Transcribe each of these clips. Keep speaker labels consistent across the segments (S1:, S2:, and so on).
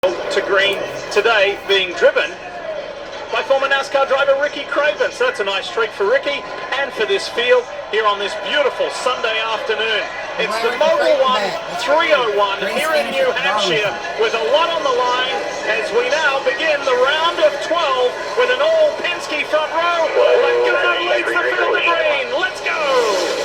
S1: To green today, being driven by former NASCAR driver Ricky Craven. So that's a nice treat for Ricky and for this field here on this beautiful Sunday afternoon. It's the Mobil 1 301 here in New Hampshire with a lot on the line as we now begin the round of 12 with an all Penske front row. Laguna leads the field to green. Let's go!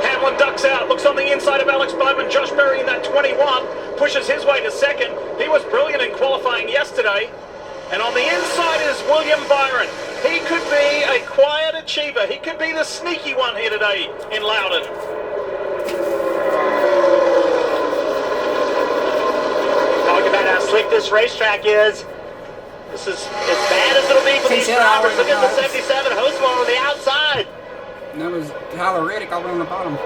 S1: Hamlin ducks out, looks on the inside of Alex Bowman. Josh Berry in that 21 pushes his way to second. He was brilliant in qualifying yesterday. And on the inside is William Byron. He could be a quiet achiever. He could be the sneaky one here today in Loudon.
S2: Talking about how slick this racetrack is. This is as bad as it'll be for these drivers. Look at the 77 Hostmore on the outside.
S3: That was Tyler Reddick all the way on the bottom.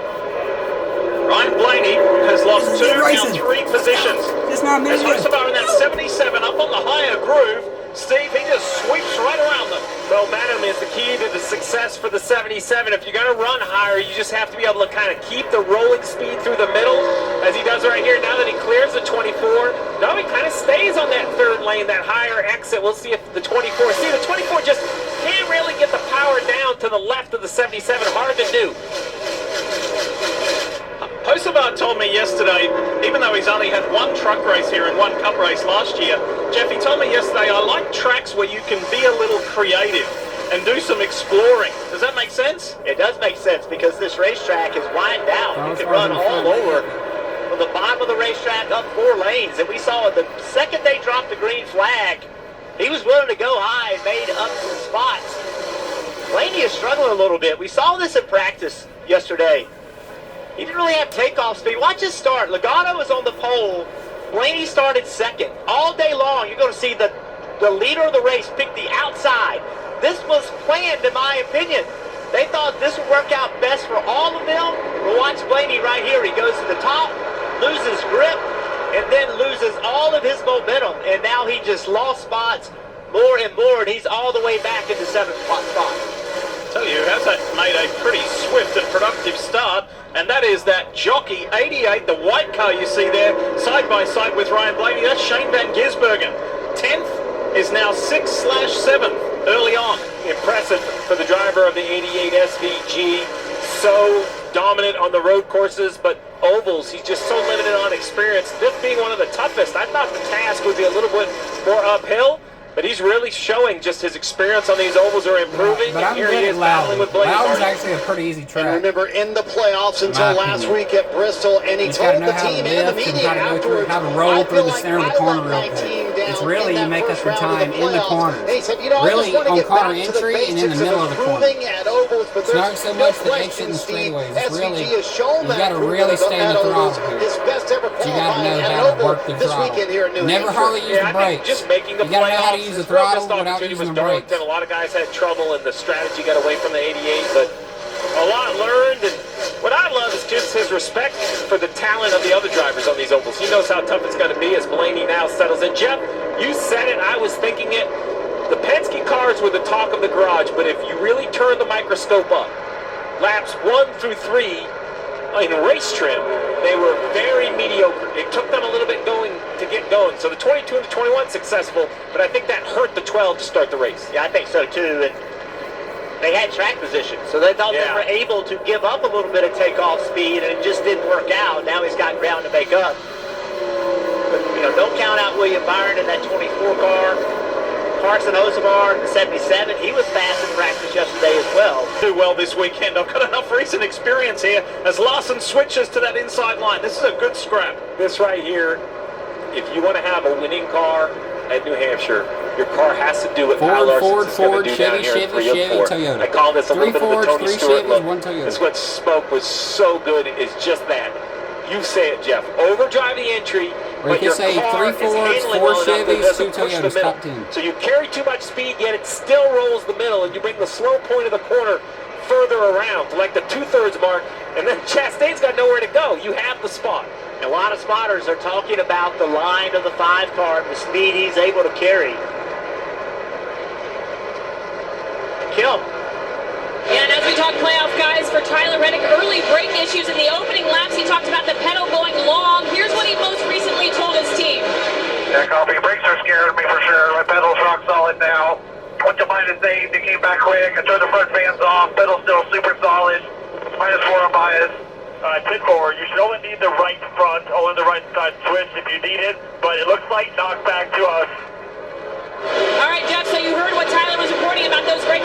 S1: Ryan Blaney has lost two, now three positions.
S3: It's not me.
S1: As Hostmore in that 77 up on the higher groove. Steve, he just sweeps right around them.
S4: Well, Madam is the key to the success for the 77. If you're going to run higher, you just have to be able to kind of keep the rolling speed through the middle, as he does right here. Now that he clears the 24, no, he kind of stays on that third lane, that higher exit. We'll see if the 24, see, the 24 just can't really get the power down to the left of the 77. Hard to do.
S1: Hocevar told me yesterday, even though he's only had one truck race here and one cup race last year, Jeff, he told me yesterday, I like tracks where you can be a little creative and do some exploring. Does that make sense?
S2: It does make sense because this racetrack is wind out. You can run all over from the bottom of the racetrack up 4 lanes. And we saw the second they dropped the green flag, he was willing to go high and made up some spots. Blaney is struggling a little bit. We saw this in practice yesterday. He didn't really have takeoff speed. Watch his start. Logano was on the pole. Blaney started second. All day long, you're going to see the leader of the race pick the outside. This was planned, in my opinion. They thought this would work out best for all of them. But watch Blaney right here. He goes to the top, loses grip, and then loses all of his momentum. And now he just lost spots more and more, and he's all the way back in the 7th spot.
S1: Tell you, has made a pretty swift and productive start, and that is that jockey 88, the white car you see there, side by side with Ryan Blaney. That's Shane Van Gisbergen. 10th is now 6/7th early on.
S4: Impressive for the driver of the 88 SVG. So dominant on the road courses, but ovals, he's just so limited on experience. This being one of the toughest, I thought the task would be a little bit more uphill. But he's really showing just his experience on these ovals are improving.
S3: But
S4: and here he is battling with Blaney.
S3: Loudon's actually a pretty easy track.
S5: And remember, in the playoffs until last week at Bristol, and he told the team and the media afterwards,
S3: how to roll through the center of the corner real quick. It's really you make up your time in the corner. Really on corner entry and in the middle of the corner. It's not so much the exit and straightaways. It's really, you got to really stay in the throttle here. You got to know how to work the throttle. Never hardly use the brakes.
S4: Just making the
S3: you got to know how to use the throttle without using the brakes.
S4: A lot of guys had trouble and the strategy got away from the 88, but a lot learned. And what I love is just his respect for the talent of the other drivers on these ovals. He knows how tough it's going to be as Blaney now settles in. Jeff, you said it, I was thinking it. The Penske cars were the talk of the garage, but if you really turn the microscope up, laps 1 through 3 in race trim, they were very mediocre. It took them a little bit to get going. So the 22 and the 21 successful, but I think that hurt the 12 to start the race.
S2: Yeah, I think so too. And they had track position, so they thought they were able to give up a little bit of takeoff speed, and it just didn't work out. Now he's got ground to make up. But, you know, don't count out William Byron in that 24 car. Carson Hocevar in the 77, he was fast in practice yesterday as well.
S1: Do well this weekend. I've got enough recent experience here as Larson switches to that inside line. This is a good scrap.
S4: This right here, if you want to have a winning car at New Hampshire, your car has to do what Kyle Larson's going to do down here in 304.
S3: Toyota.
S4: I call this a little bit of the Tony Stewart look.
S3: Toyota.
S4: This what spoke was so good is just that. You say it, Jeff. Overdrive the entry, but your car is handling well enough that it doesn't push the middle. So you carry too much speed, yet it still rolls the middle, and you bring the slow point of the corner further around to like the 2/3 mark, and then Chastain's got nowhere to go. You have the spot.
S2: A lot of spotters are talking about the line of the 5 car, the speed he's able to carry. Kim. Yeah, no
S6: As we talk playoff, guys, for Tyler Reddick, early brake issues in the opening laps. He talked about the pedal going long. Here's what he most recently told his team.
S7: Yeah, copy. Brakes are scaring me for sure. My pedal's rock solid now. Went to -8, they came back quick. I turned the front fans off. Pedal's still super solid. -4 on bias. Pit forward. You should only need the right front, only the right side switch if you need it, but it looks like knockback to us.
S6: All right, Jeff, so you heard what Tyler was reporting about those brakes.